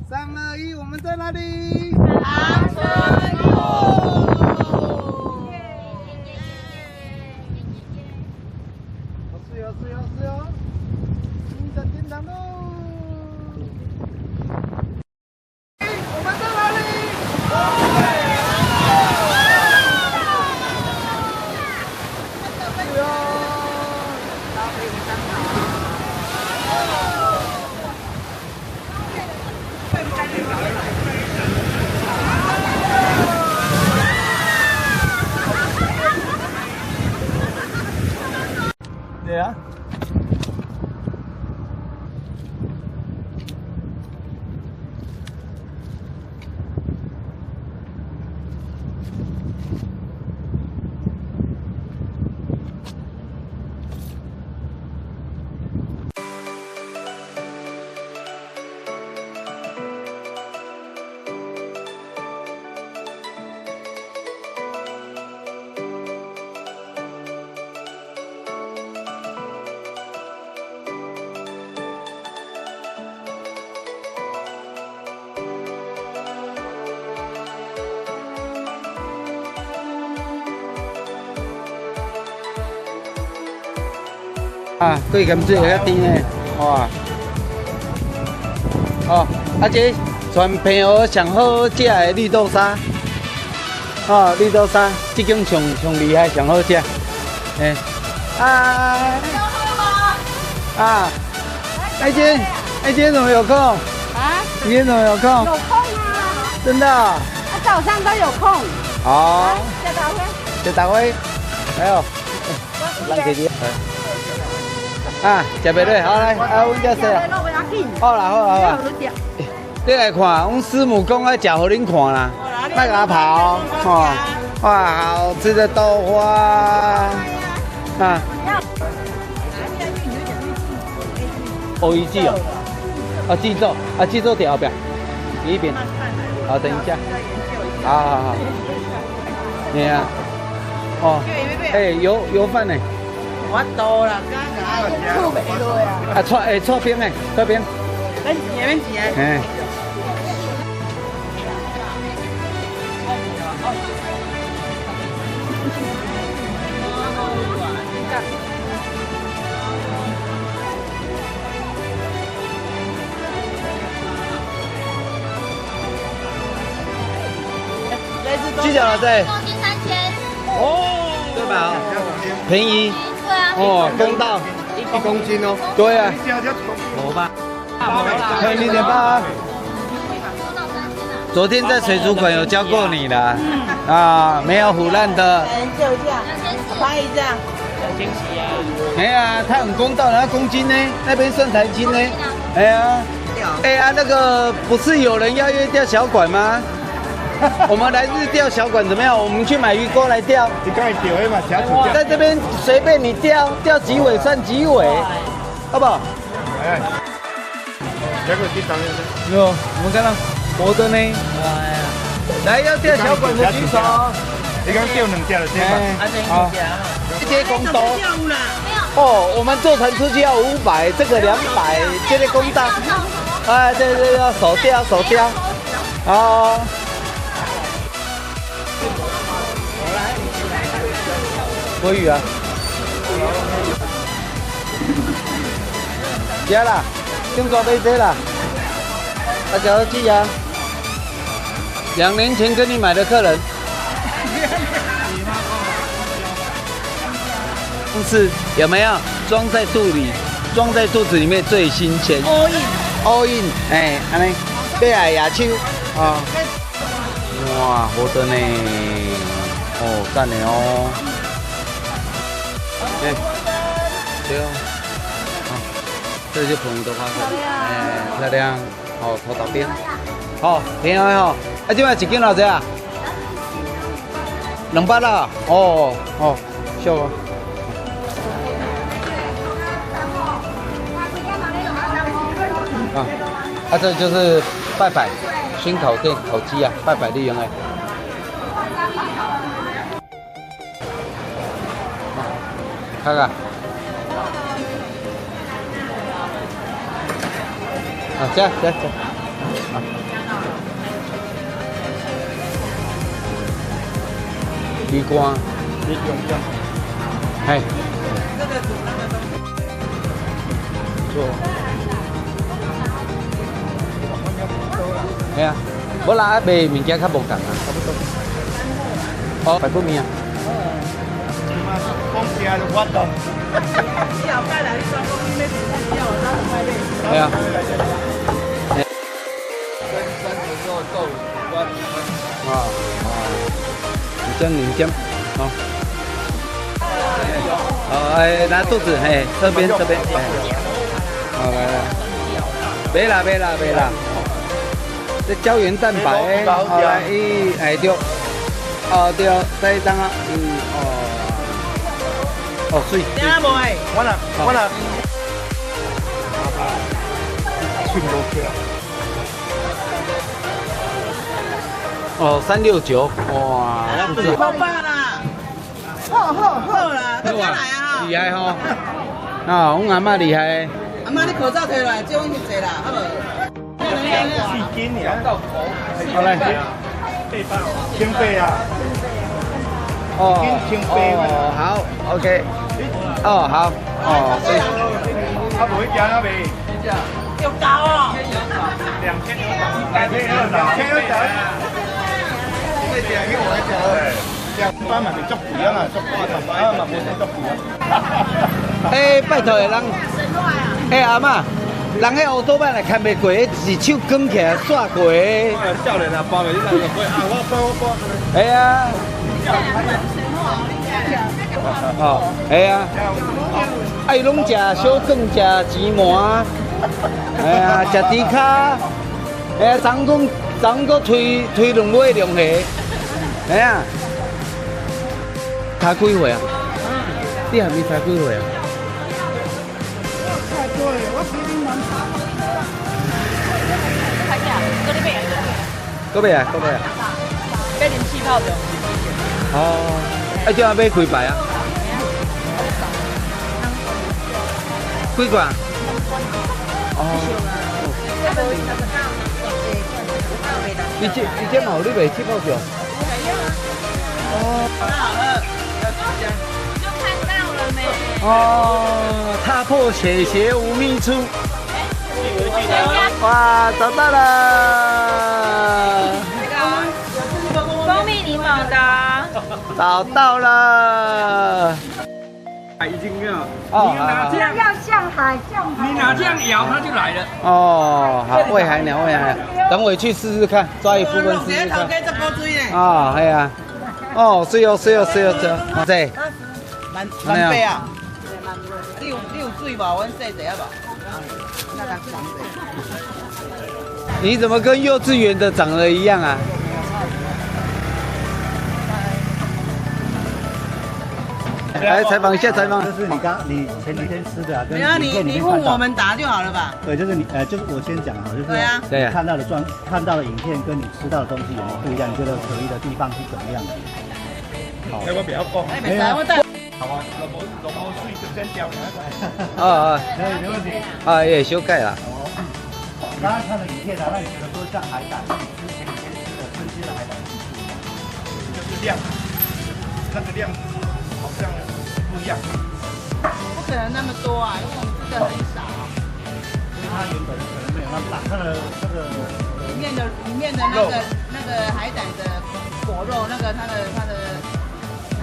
3、2、1，我们在哪里？长春路。是哦，新的天堂喽！我们在哪里？是哦，对啊。啊，对，甘水会较甜的，哇！哦，啊，这全平湖上好食的绿豆沙，哦，绿豆沙，这种上厉害，上好食。哎，啊，啊，艾姐，艾姐怎么有空？啊？今天怎么有空？有空啊！真的？啊，早上都有空。好。谢大辉。谢大辉，还有，让姐姐。啊，食袂落，好来，啊，阮遮说啊。好啦，好啦，好啦。你来看，阮师母讲要食互恁看啦，卖甲我跑哦。哇，好吃的豆花啊！哦，一季哦，啊，季豆，啊，季豆点后边，你一边。好，等一下。好。你啊，哦，哎，油饭呢？我多啦，厝袂落啊！啊，搓冰诶，搓冰。免钱。哎。几角了这？公斤3000。哦，对吧？便宜。对啊。哦，公道。1公斤哦。对啊。好吧。可以0.8啊。昨天在水族馆有教过你了。啊，没有腐烂的。就这样，拍一下。2000起啊。没有啊，它很公道，然后公斤呢，那边算台斤呢。哎呀，哎呀，那个不是有人要约钓小馆吗？我们来日钓小馆怎么样？我们去买鱼钩来钓。你刚才钓的嘛，下次在这边随便你钓，钓几尾算几尾，好不好？哎，这个去当的。没有，我们看到活的呢。来，要钓小馆的举手。你刚钓2只了，对吧？好，这些公道。哦，我们坐船出去要500，这个200，这个公道。哎，对，要手钓。好。国语啊，吃啦，中国没这啦，大家记呀。2年前跟你买的客人，是有没有装在肚子里面最新鲜。all in， 哎，安尼，贝海亚秋啊，哇，好的呢，哦，赞的哦。哎，对哦，好，这就是澎湖的花生，哎，漂亮，哦，头岛边，好，便宜哦，啊，这摆1斤偌济啊？200啦，哦，小哦。啊，这就是拜拜熏烤店烤鸡啊，拜拜利用哎。看看，啊，这，啊。鱼干，你用这样。嘿，这个煮那个东西。做。系啊，我拿卖物件较无共啊。哦，排骨面啊。讲起来就我懂。你后摆来，你专讲你要煮料，咱就买买。系啊。领尖，好。哎，拿肚子，嘿，这边，哎，好来了，别啦，这胶原蛋白，好来，哎对，哦对，再当啊，哦水，听袂？我啦，去不去啊？哦369，哇，不是，好饱啦，好啦，大家来啊！厉害吼，啊，我阿妈厉害。阿妈，你口罩摕落来，借阮去坐啦，好无？四斤呀，好来，清肺啊，清肺哦，好 ，OK， 哦好，哦，所以，啊，不会加那边，又高哦，2200，一般嘛是足贵啊嘛，足贵啊嘛，无算足贵啊。哎，拜托的人，哎阿妈，人迄乌多板来看袂过，是手举起来刷过的。少年啊，包袂你两个会啊，我。哎呀，哦，哎呀，爱拢食小卷，食芝麻，哎呀，食猪脚，哎呀，昨个推2尾龙虾，哎呀，才几岁啊？你还没才几岁啊？搁买啊？被淋气泡的。哦，啊，这要买几排啊？几罐？哦。你这嘛有你卖气泡酒？哦。就看到了没？哦，踏破铁鞋无觅处。哇，找到了！蜂蜜柠檬的。找到了！已经没有。哦，要向海，你拿这样摇，它就来了。哦，好，喂海鸟，等我去试试看，抓一部分试试看。啊，系啊。哦，水哦，这。蛮杯啊！你有水无？阮洗一下无？那个长者。你怎么跟幼稚园的长得一样啊？来采访一下，采访。这是你前几天吃的啊，跟没有你问我们答就好了吧？对，就是就是我先讲哈，就是对啊，对啊，看到的影片跟你吃到的东西有没有不一样？你觉得可疑的地方是怎么样的？好，我不要讲。哎，没事，我带。好啊，老婆水就先掉下来。哦，没问题。啊，也修改了。刚刚看的影片啊，那你觉得说像海胆，之前你吃的春天的海胆就是量，那个量好像不一样。不可能那么多啊，因为我们吃的很少。因为它原本可能没有那么大，它的这个里面的那个海胆的果肉，它的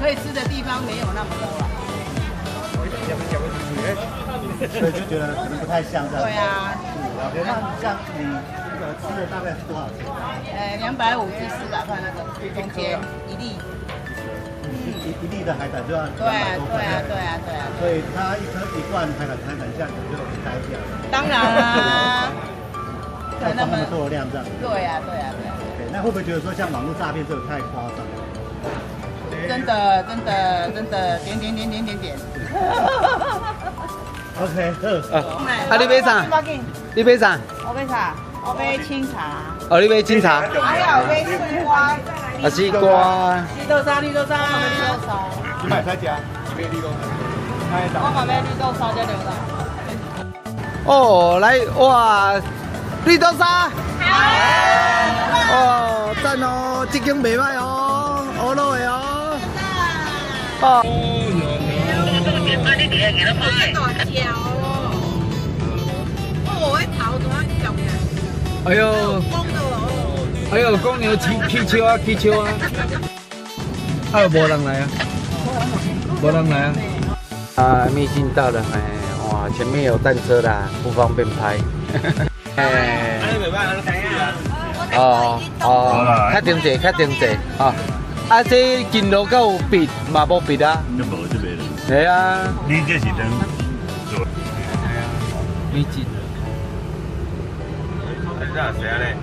可以吃的地方没有那么多了。所以就觉得可能不太像这样。对啊。OK，那像你吃的大概是多少钱？250至400块那个中间一粒。一粒的海胆就要200多块。对啊。所以它一罐海胆价格就开价。当然啦。要放那么多的量这样。对啊。OK，那会不会觉得说像网络诈骗这个太夸张？真的，点。OK， 啊，你买啥？你买啥？我买啥？我买清茶。哦，你买清茶。还有买西瓜。啊，西瓜。绿豆沙。你买菜家，你买绿豆沙。我买绿豆沙加牛奶。哦，来哇，绿豆沙。哦，赞哦，这间袂歹哦，好落的哦。哦。哎呦，哎呦，公牛起球啊，起球啊！啊，无人来啊，无人来啊！啊，秘境到了，哎，哇，前面有弹车啦，不方便拍。哎，哦哦，较停者，较停者，啊，啊，这进路够有闭，嘛无闭啊？就无就没了。对啊。你这是等做。秘境。这样谁嘞？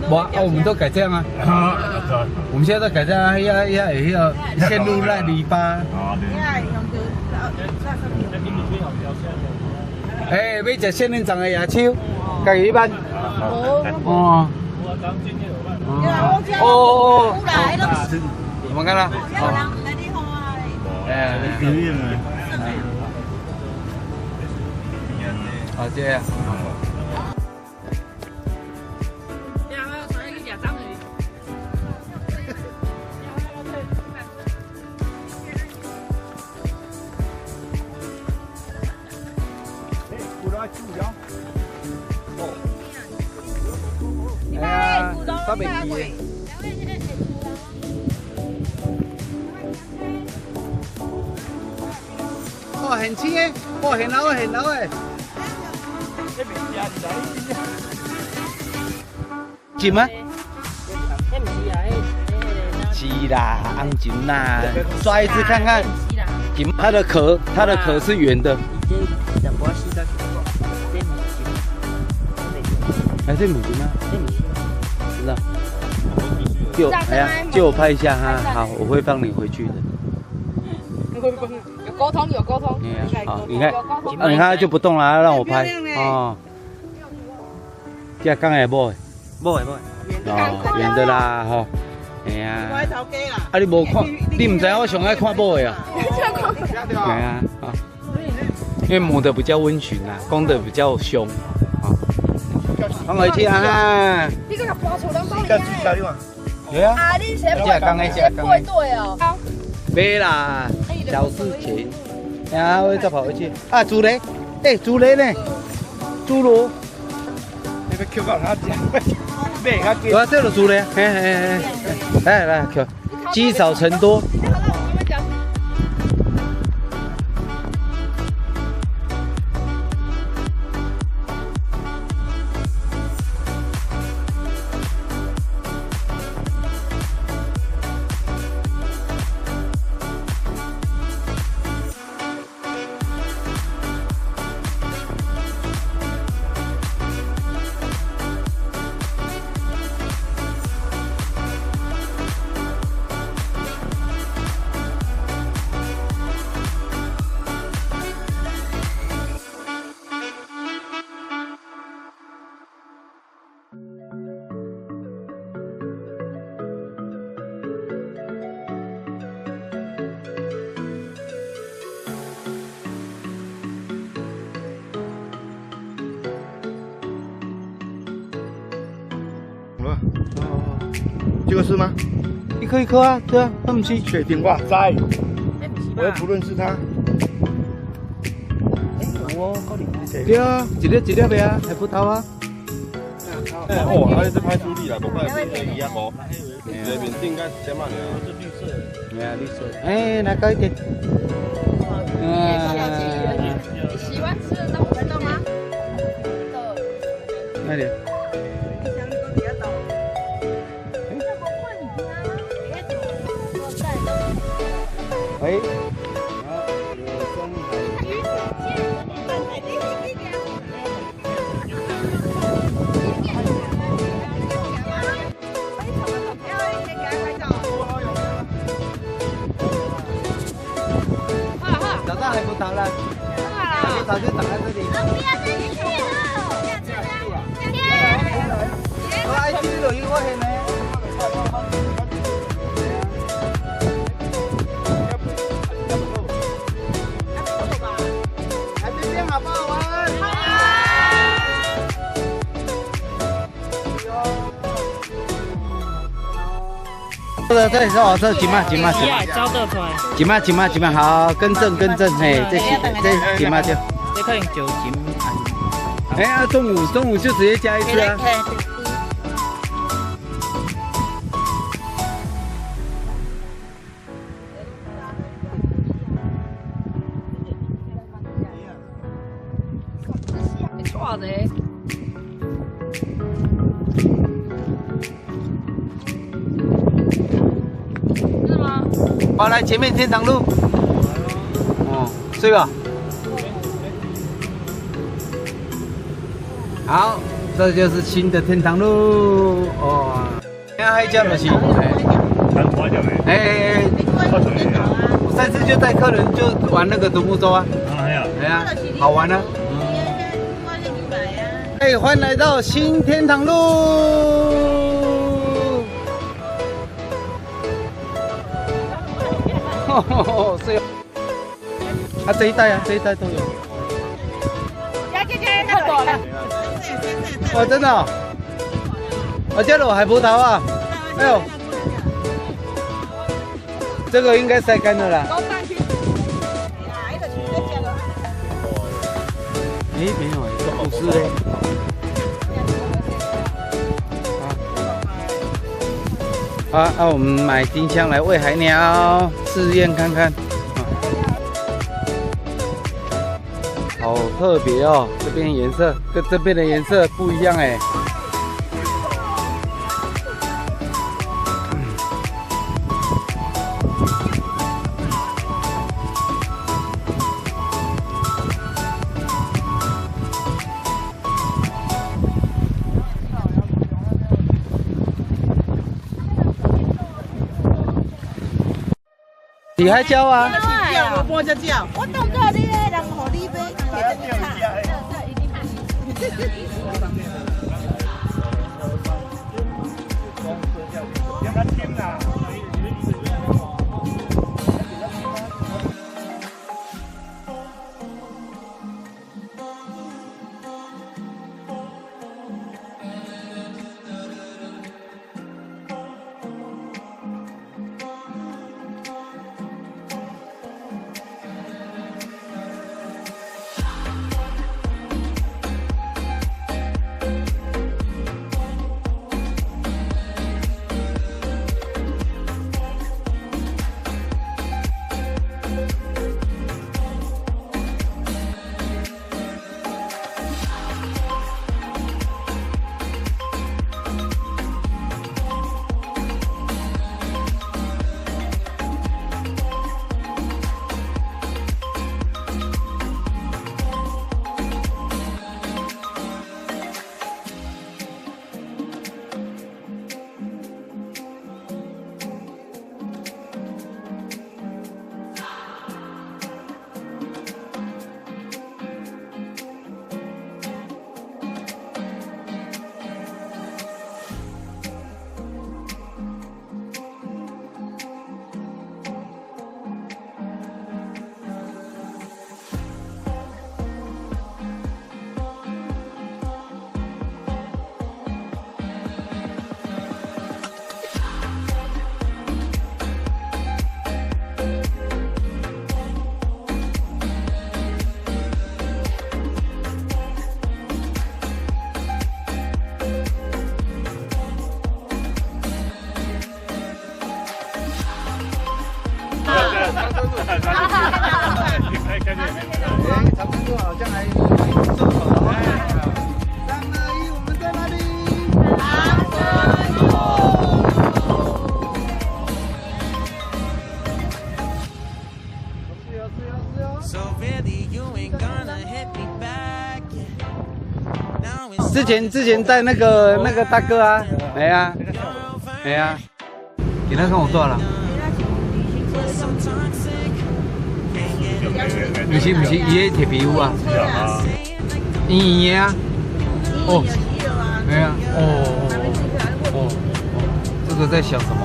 我们都改这样啊。我们现在都改这样啊，要陷入那篱笆。啊，对。哎，要食仙人掌的野秋，家己办。哦。哦。怎么看了？哎，表演啊。好，这样。哎呀，发袂记。哦，很轻诶，哦，很老诶，很老诶。金吗？是啦，红金啦，抓一只看看。金，它的壳是圆的。哎，这母金吗？知道。借我拍一下哈，好，我会放你回去的。有沟通，有沟通。好，你看，你看它就不动了，让我拍。哦。这刚才摸的。摸的。哦，圆的啦，吼。哎呀。啊，你无看，你唔知我上爱看摸的啊。对啊，啊。因为母的比较温驯啊，公的比较凶。放回去啊！你个拔出两包加猪加料啊！对啊。啊，你先这刚的，这刚的。对哦。没啦，小事情。然后再跑回去。啊，猪雷，哎，猪雷呢？猪螺。你要 Q 到他讲，咩他有啊，这个猪雷，来 Q， 积少成多。这个是吗？一颗一颗啊，对啊，那不是。确定哇塞，我又不认识他。对啊，一粒一粒的啊，还葡萄啊。哦，还是拍出力了，不怪是一样哦。这边应该1000万了。是绿色的。对啊，绿色。哎，来高一点。你喜欢吃的东西吗？那里。喂。找到海葡萄了，葡萄就长在这里。不要再去了，我爱吃这种我很呢。海边边好不好玩？好啊！对，哦，这几码，招得出来。几码，好，更正，嘿，这几码就。这可能就斤。哎呀，中午就直接加一次啊。错的。是吗？好，来前面天堂路。哦，睡吧。好，这就是新的天堂路哦。现在还叫不行。哎，我上次就带客人就玩那个独木舟啊。哎呀，好玩啊。哎，欢迎来到新天堂路。是啊，这一带都有。哦，真的哦，我这里海葡萄啊，哎呦，这个应该晒干了啦。哎，没有，不是嘞。好，那我们买丁香来喂海鸟，试验看看。好特别哦，这边颜色跟这边的颜色不一样哎。你还教啊？叫我就叫。我当作你咧，人互你买，摕一卡。长春路好像还顺口了。3、2、1，我们在哪里？长春路。之前带那个大哥啊，哎呀，给他看我多少了？不是，伊个摕皮肤啊，圆啊，哦，哎呀，哦，这个在想什么？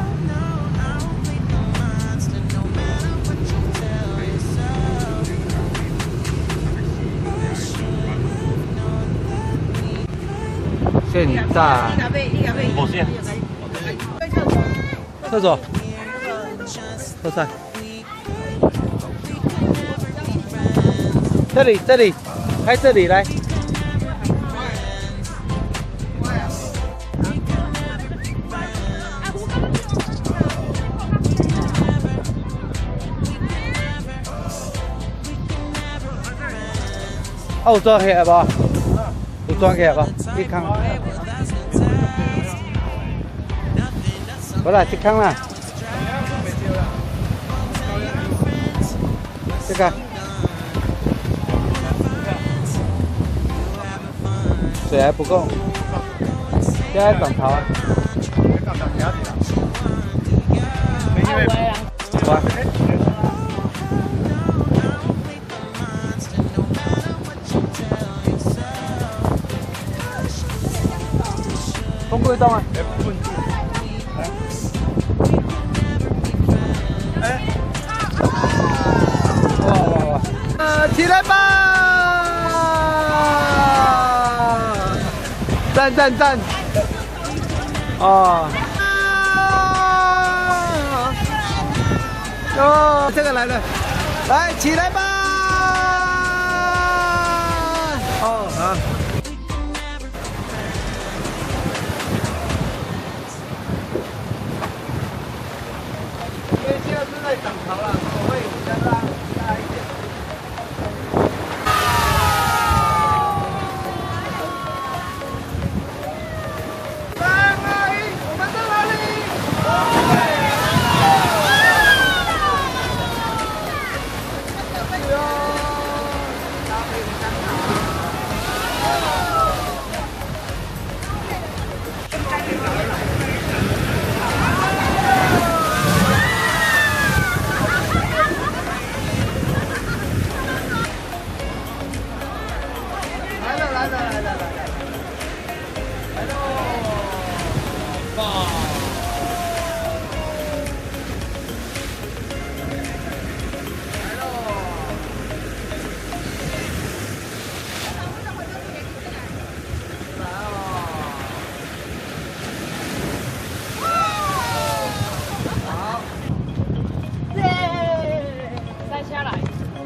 现在，厕所，喝菜。这里，拍这里来。有抓起来无？有抓起来无？你看。好啦，这看啦。这个。水还不够，现在涨潮啊！哇！东贵东啊！哇！起来吧！赞！哦，哦，这个来了，来起来吧！哦，好。因为现在是在涨潮了，所以比较大一点。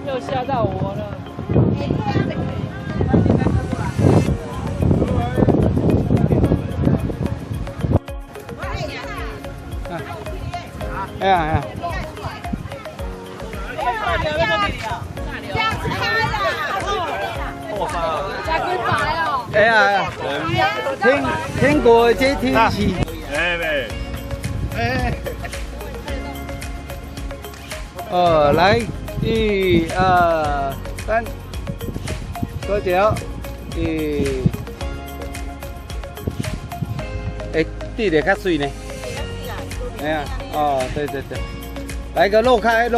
又吓到我了。哎呀！哎呀！天国接天气。来，1、2、3，多久？地得较水呢。哎呀，哦，对，来个漏开。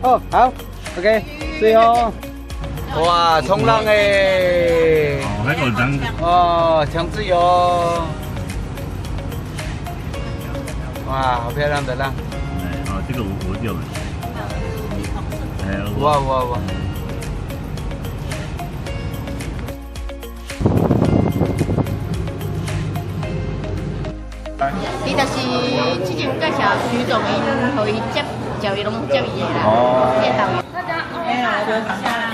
哦，好 ，OK， 水哦。哇，冲浪哎！哦，强自由。哇，好漂亮的浪！这个我有。哇！伊就是之前介绍徐总因，互伊接，就伊拢接伊的啦。哦。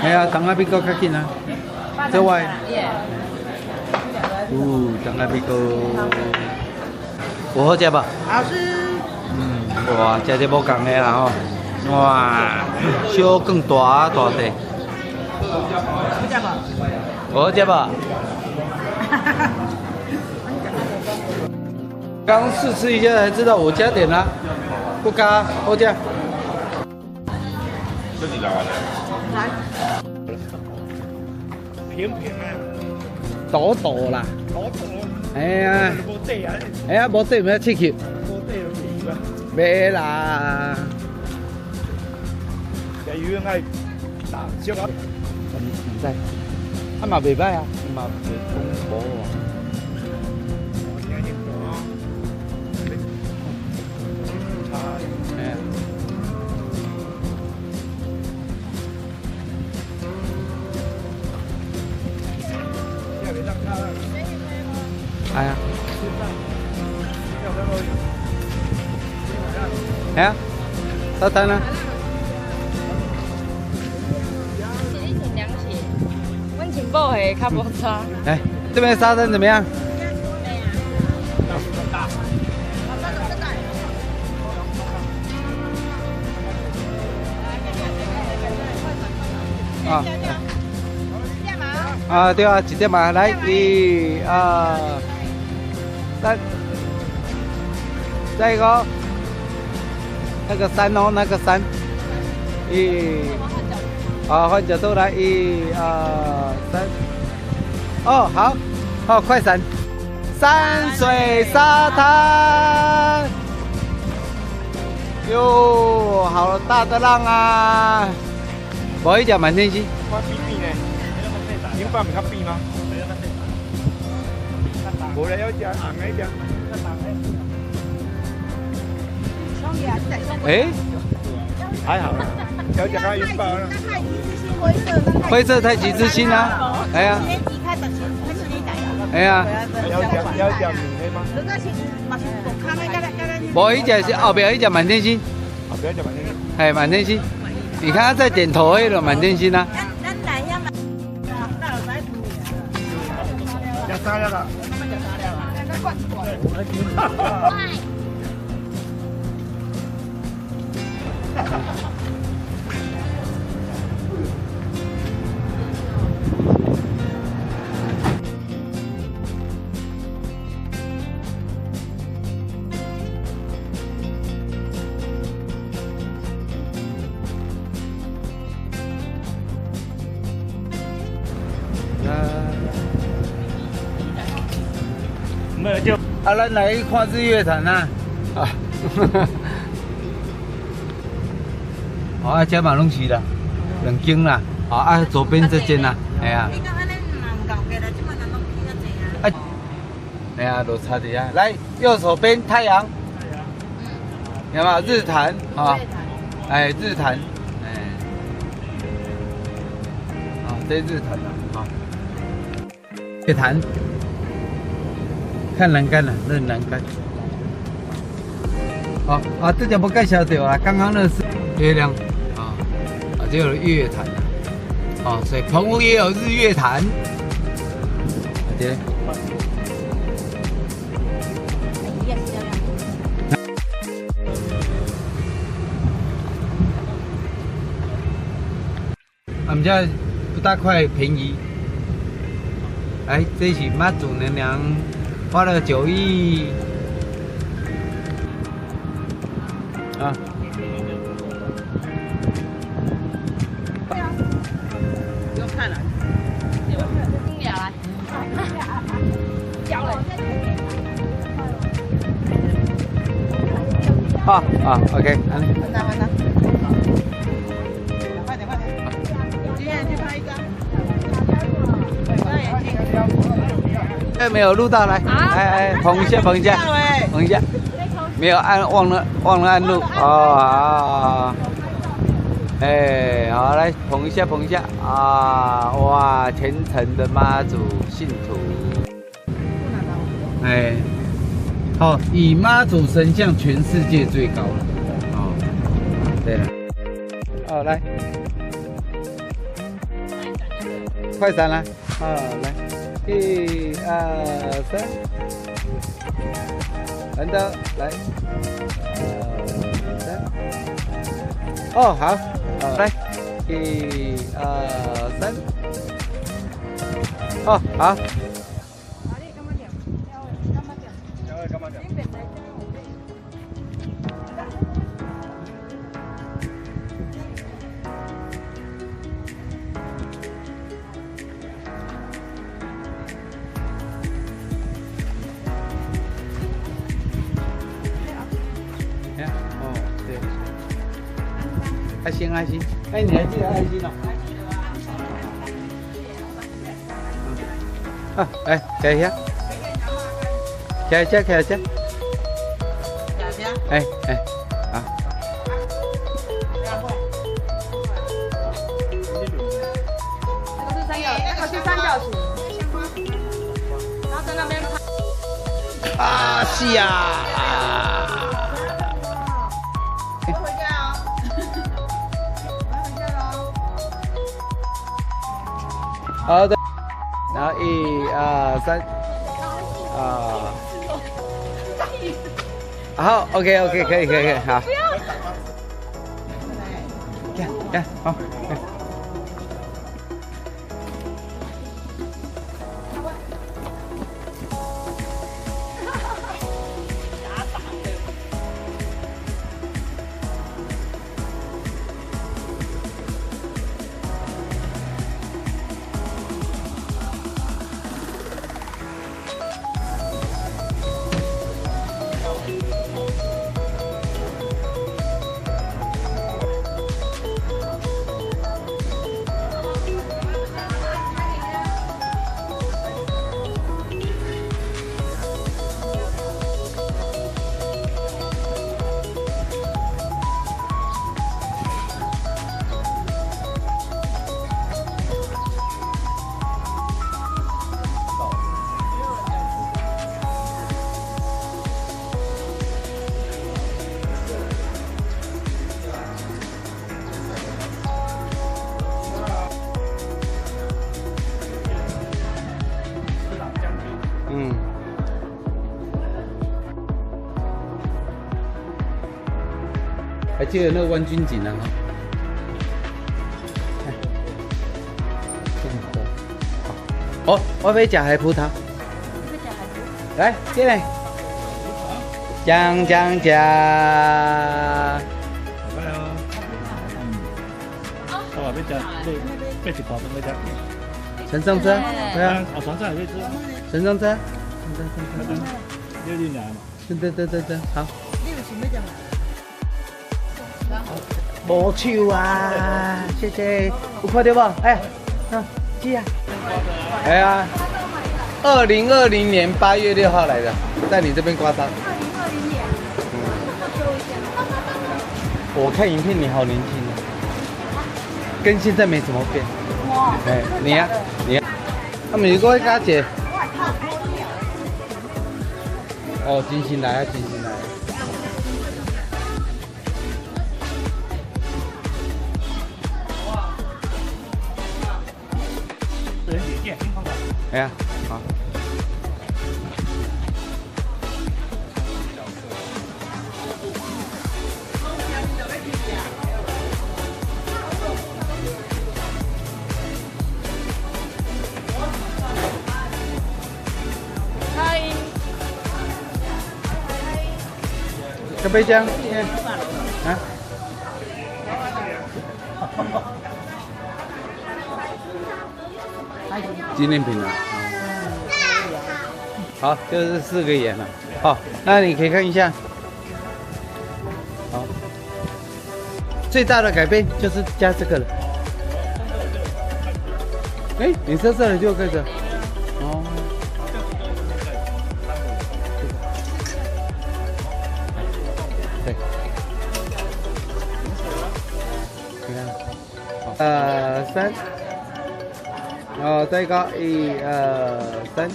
哎呀，等下比较较紧啊！这位。等下比较。有好食吧？好吃。哇，食这无共的啦吼！哇，小更大地。有好食吧？刚试吃一下才知道我加点啦，不加，好食。这几来完了。来。平啊。大啦。哎呀，无底唔要刺激。袂啦。鱼爱打小啊。唔知，啊嘛袂歹啊，嘛袂恐怖啊。哎呀，哎呀，沙滩呢？一请凉鞋，温请布鞋，较无差。哎，这边沙滩怎么样？啊。啊，对啊，几点嘛？来，1、2、3，再一个，那个3哦，那个3，换角度来，1、2、3，哦，好，哦，快闪，山水沙滩，哟，好大的浪啊！我一脚满天星。英镑比较贵吗？无咧，有只红的只。哎，还好啦，有只个英镑啦。灰色太极之星啊！哎呀，哎呀，有只面的吗？无一只是后边一只满天星，后边一只满天星。哎，满天星，你看他在点头那个满天星啊。食啥了啦？没有就。啊，咱来看日月潭啊！啊，好啊，这嘛拢是啦，2间啦，啊，左边这间啦，哎呀，哎呀，都差点啊！来，右手边太阳，有没有日潭啊？哎，日潭，哎，啊，这日潭啊，月潭。看栏杆了，认栏杆。好啊，这就不介绍掉了。刚刚那是月亮啊，这有月潭啊，所以澎湖也有日月潭。对。我们家不大块便宜。哎，这是妈祖娘娘。花了9亿啊！不用看了，OK， 换他，快点，今天去拍一张，眼镜。哎，没有录到，来，哎，捧一下，没有按，忘了按录哦，哎，好，来捧一下啊！哇，虔诚的妈祖信徒，哎，好，以妈祖神像全世界最高了，哦，对了，哦，来，快闪了，来。1、2、3，难得来，2、3，哦，好，来，1、2、3，哦，好。爱心，哎，你还记得爱心哦？啊，来，开一下，哎，好。这个是三角形，然后在那边拍。啊，是呀。回家哦。回家喽。好的，然后1、2、3，啊，好 ，OK，可以，好。看，好。还记得那个万军井啊？哦，我要吃海葡萄。来，进来。酱。我要吃被一包要吃。陈上车，对啊。哦，船上也可以吃。陈上车。6来嘛。对，好。无手啊，谢谢，有看到无？哎，记啊。哎呀，2020年8月6号来的，在你这边刮痧。2020年。我看影片你好年轻啊，跟现在没什么变。哎，你呀，他们如果加姐。哦，金星来。哎呀，好。嗨。咖啡酱，啊？纪念品啊。好，就是4个眼了。好，那你可以看一下。好，最大的改变就是加这个了。哎，你色的就这个。哦。对。你看。3。再一个1、2、3。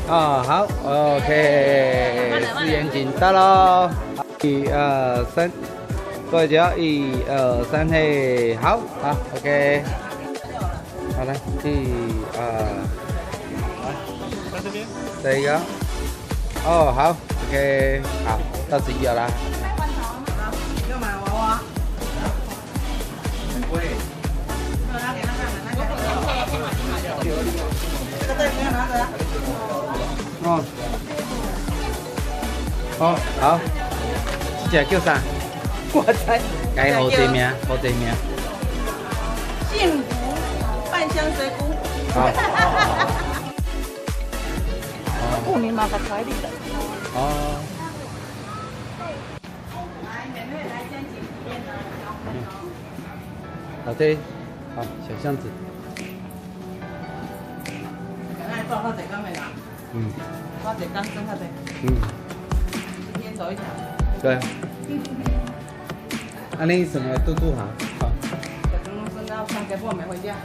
好 ，OK， 4眼睛到喽，1、2、3，过脚1、2、3，嘿，好，OK， 好来1、2，在这边，这一个，哦，好 ，OK， 好，到11了啦。要买娃娃。很贵。这个不要拿着。好，这叫啥？我猜，该好这名，幸福半香水菇。好。过年嘛，把彩礼的。哦。好的，好，小巷子。照他这刚没拿。抓这刚生他这。今天走一条。对。你什么都好。好。等我生到3个半没回家。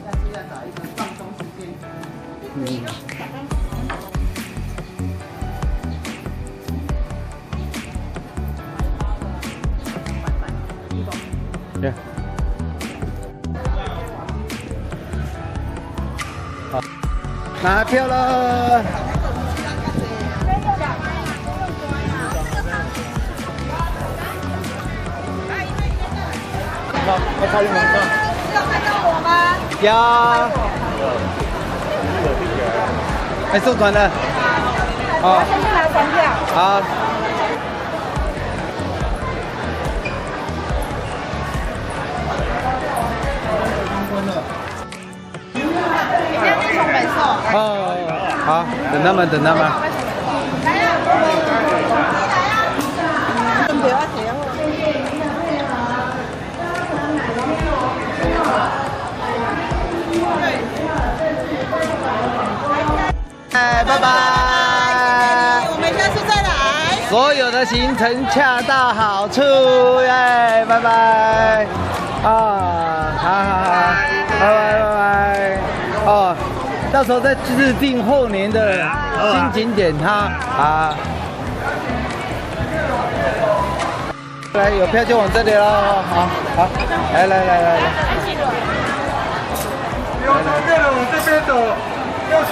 下次要找一个放松时间。好，拿票了。要看门票。要看到我吗？要。哎，送团的。好。先去拿船票。好。现在是从北送。哦，好，等他们，等他们。来呀！准备要这样。哎，拜拜！我们下次再来。所有的行程恰到好处耶！拜拜！啊，好好好，拜拜拜拜！哦，到时候再制定后年的新景点哈。好，来有票就往这里喽。好，好，来来来来来。不要从这往这边走，要去。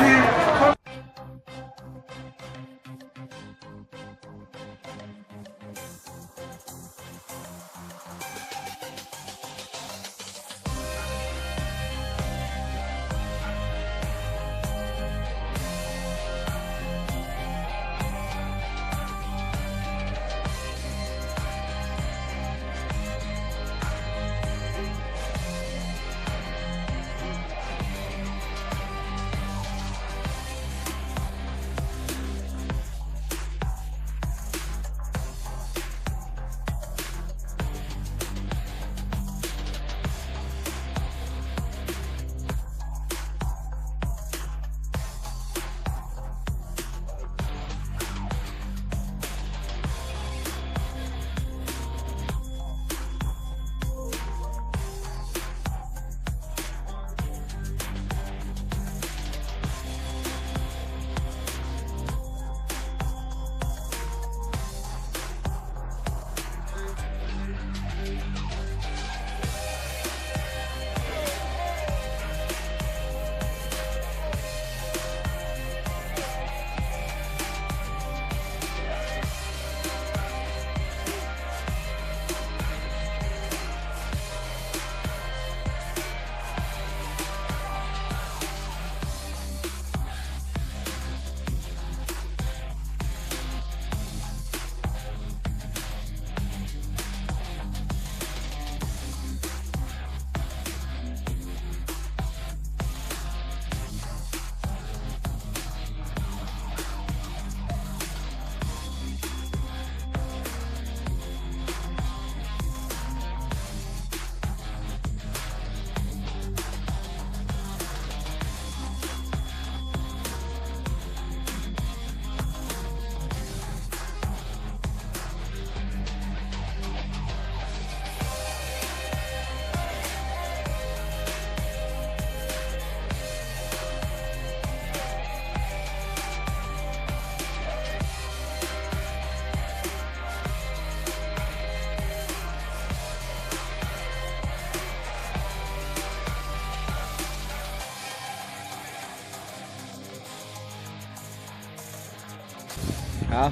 好，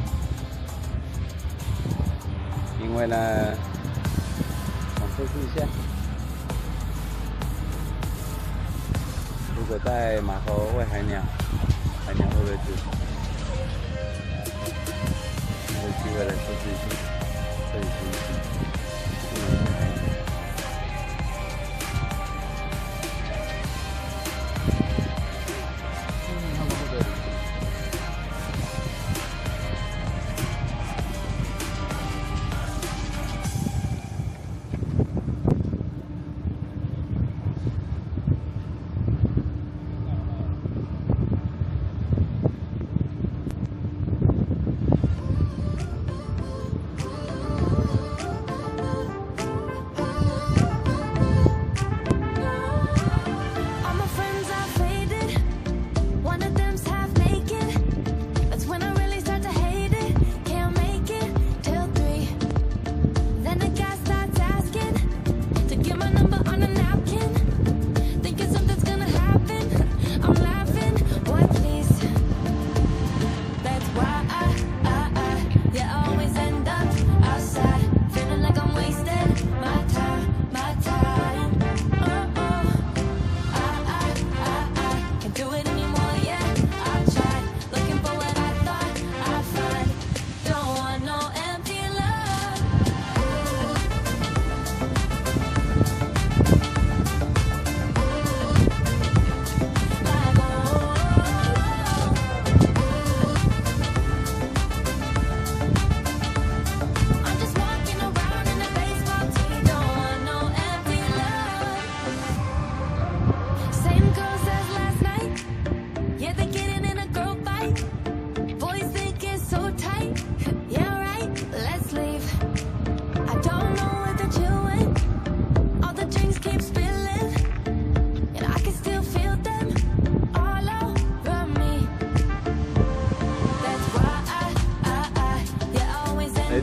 因为呢，想测试一下，如果在码头喂海鸟，海鸟会不会吃？有机会来测试一下，测试一下。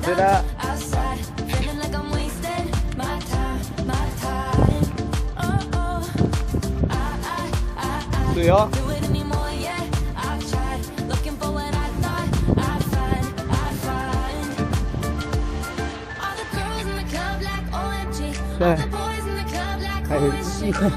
对的。对哦。对。还有机会。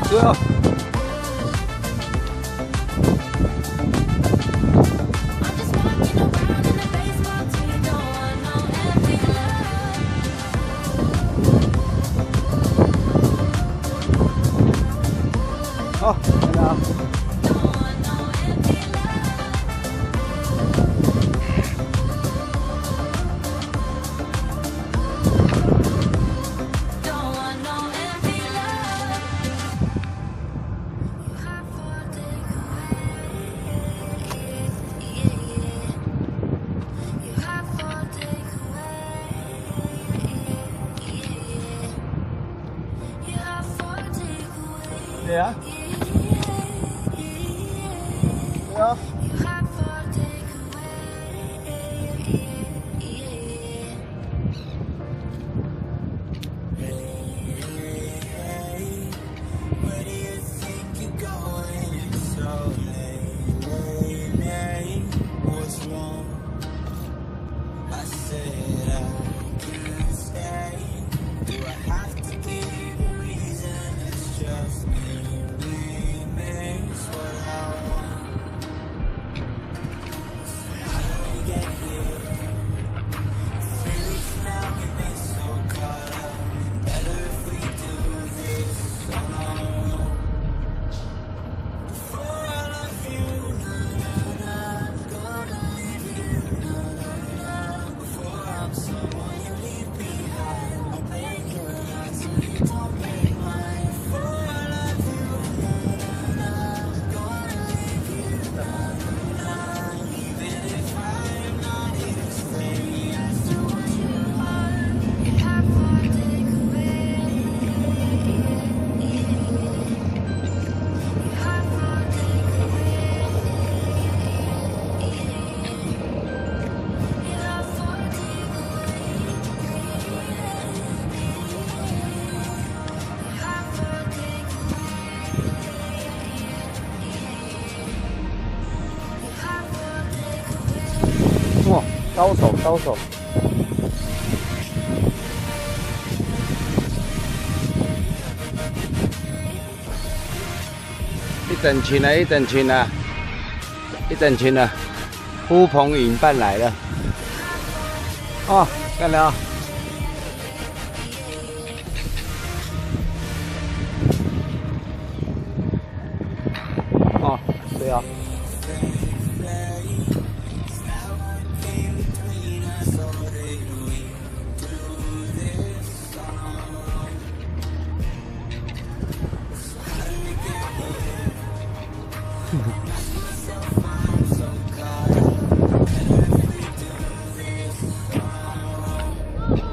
对啊。好，看着啊。对啊。对啊。哇，高手高手！一整群了，一整群了，一整群了，呼朋引伴来了。哦，看了啊。哦，对啊。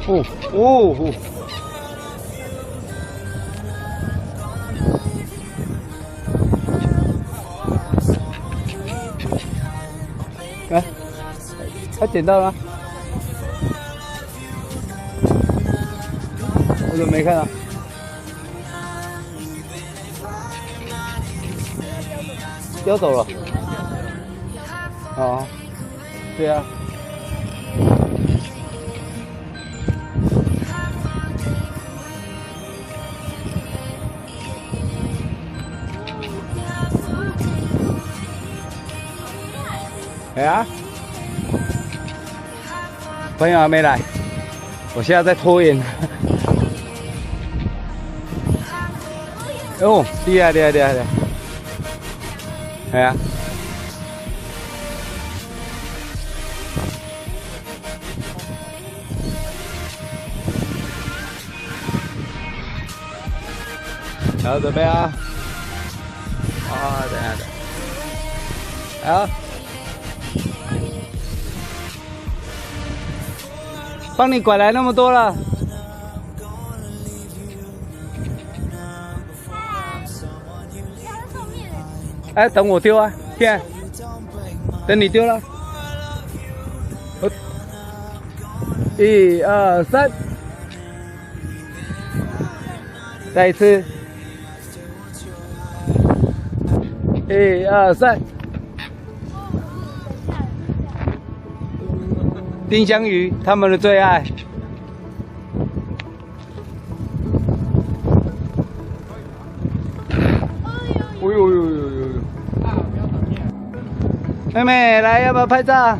哦哦哦！哎，他捡到了，我怎么没看到？叼走了。哦，对啊。哎呀，朋友还没来，我现在在拖延。哦，厉害厉害厉害厉害！哎呀，好，准备啊！啊，等下等。好，帮你拐来那么多了。哎，等我丢啊，骗，等你丢了。1、2、3，再一次。1、2、3，丁香鱼，他们的最爱。哎呦呦呦呦呦！妹妹，来，要不要拍照？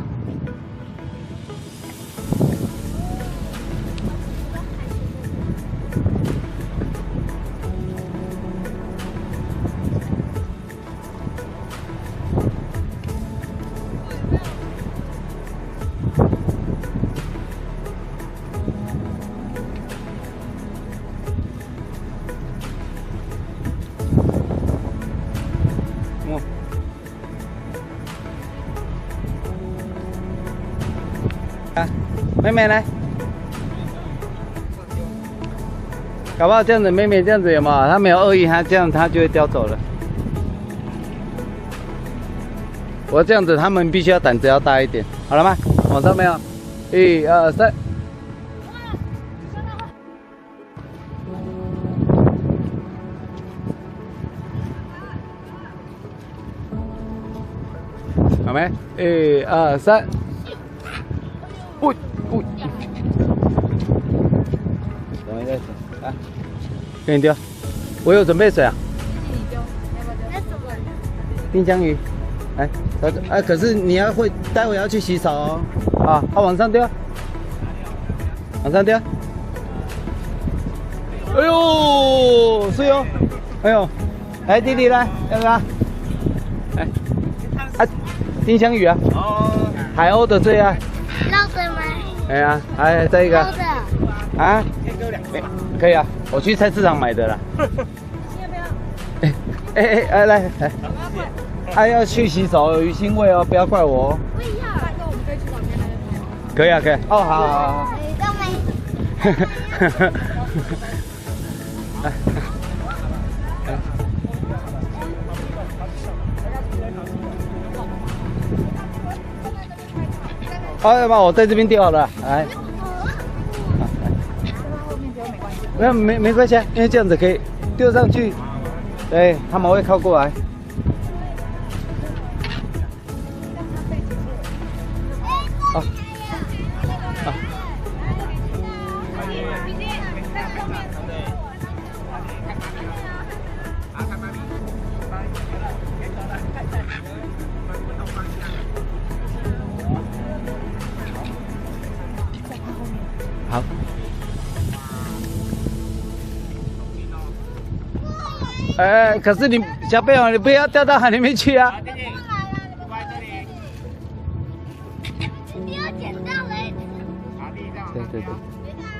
啊，妹妹来，搞不好这样子，妹妹这样子有没有？她没有恶意，她这样她就会叼走了。我这样子，他们必须要胆子要大一点，好了吗？往上没有？1、2、3。好没？1、2、3。喂，等一下，来，给你丢。我有准备水啊。丁香鱼，来，哎，可是你要会，待会要去洗手哦。啊，往上丢，往上丢。哎呦，是哟。哎呦，来弟弟来，要不要？来，啊，丁香鱼啊。哦。海鸥的最爱。捞的吗？哎呀，哎，这一个。捞的。啊？可以啊，我去菜市场买的啦。哎，来，哎，要去洗手，有鱼腥味哦，不要怪我哦。不要。大哥，我们可以去旁边那边。可以啊，可以。哦，好。好，要不我在这边丢好了，来。没关系啊，因为这样子可以丢上去，对，他们会靠过来。好，好。好。哎，可是你小朋友，你不要掉到海里面去啊！你要捡到嘞！对。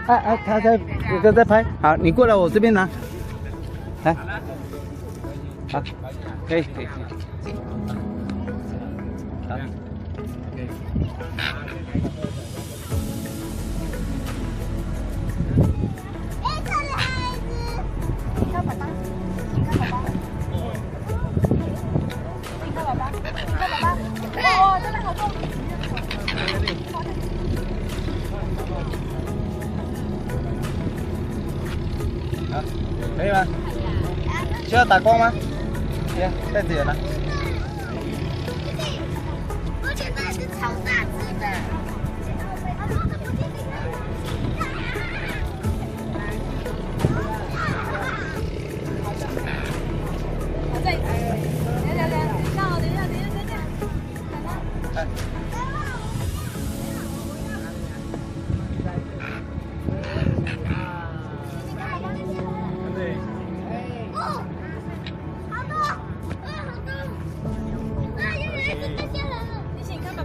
哎，他在，哥哥在拍。好，你过来我这边拿。来，好，可以。好。可以吗？需要打光吗？行，袋子有了。而且那是超大只的。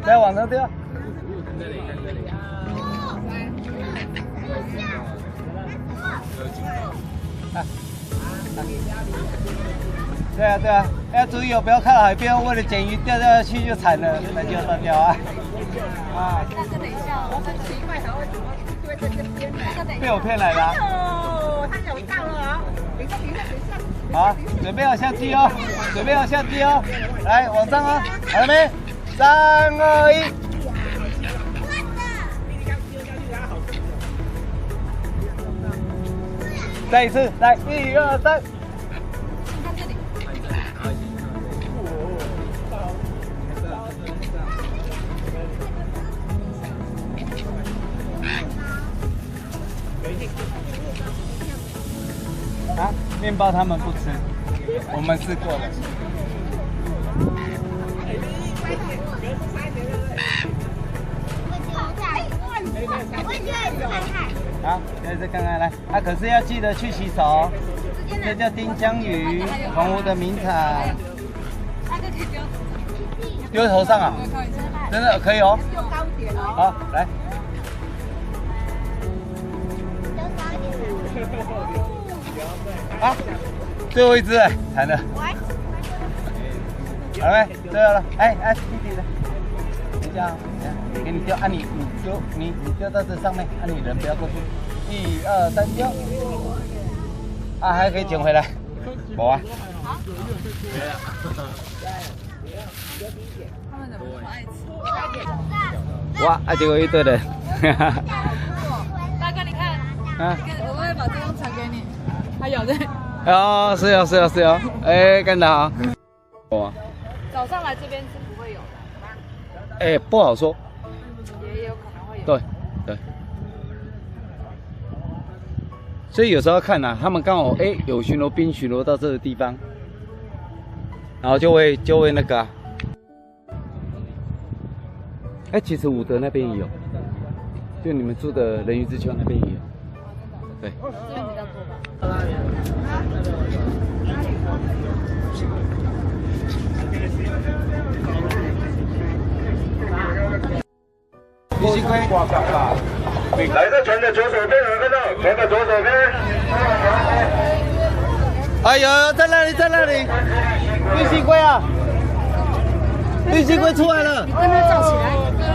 再往上丢。对啊对啊，要注意哦，不要靠海边，为了捡鱼掉下去就惨了，那就断掉啊。啊。但是等一下，我很奇怪，它为什么会在这边呢？被我骗来的。哦，它有到了啊！等一下，等一下，等一下。好，准备好下机哦，准备好下机哦，来往上哦，好了没？3、2、1。再一次，来1、2、3。啊，面包他们不吃，我们试过了。好，再看看来，啊，可是要记得去洗手。这叫丁香鱼，澎湖的名产。丢头上啊？真的可以哦。好，来。啊，最后一只哎，惨了。好了没？最后了，哎，弟弟的，等一下，给你丢，啊你丢到这上面，啊你人不要过去。1、2、3丢。啊，还可以捡回来。没啊。他们怎么那么爱吃？哇，啊结果一堆人。大哥，你看，啊，我会把这张传给你。还有的。哦，是哦，哎，干得好。哇。早上来这边是不会有的。哎，不好说。也有可能会有。对。所以有时候看啊，他们刚好有巡逻兵巡逻到这个地方，然后就会那个啊。其实武德那边也有，就你们住的人鱼之丘那边也有。对。这边比较多吧。李新辉，来这船的左手边有看到，船的左手边。哎呦，在那里，李新辉啊，李新辉出来了。你跟他照起来。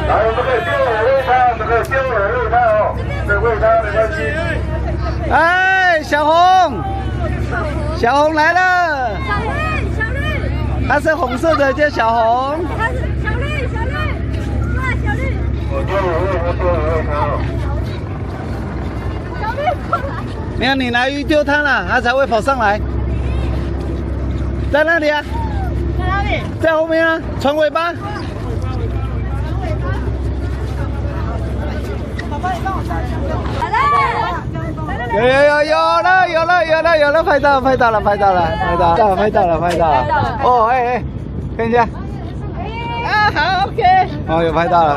来，我们可以丢我喂它，这个丢我喂它哦，这喂它没关系。哎，小红来了。小绿，它是红色的，叫小红。它是小绿，哇，小绿，我丢我喂它哦。小绿过来。没有，你拿鱼丢它了，它才会跑上来。在那里啊？在哪里？在后面啊，船尾巴。宝宝，你帮我照一下。好了。有了，拍到了。哦，看一下。啊，好 ，OK。哦，有拍到了。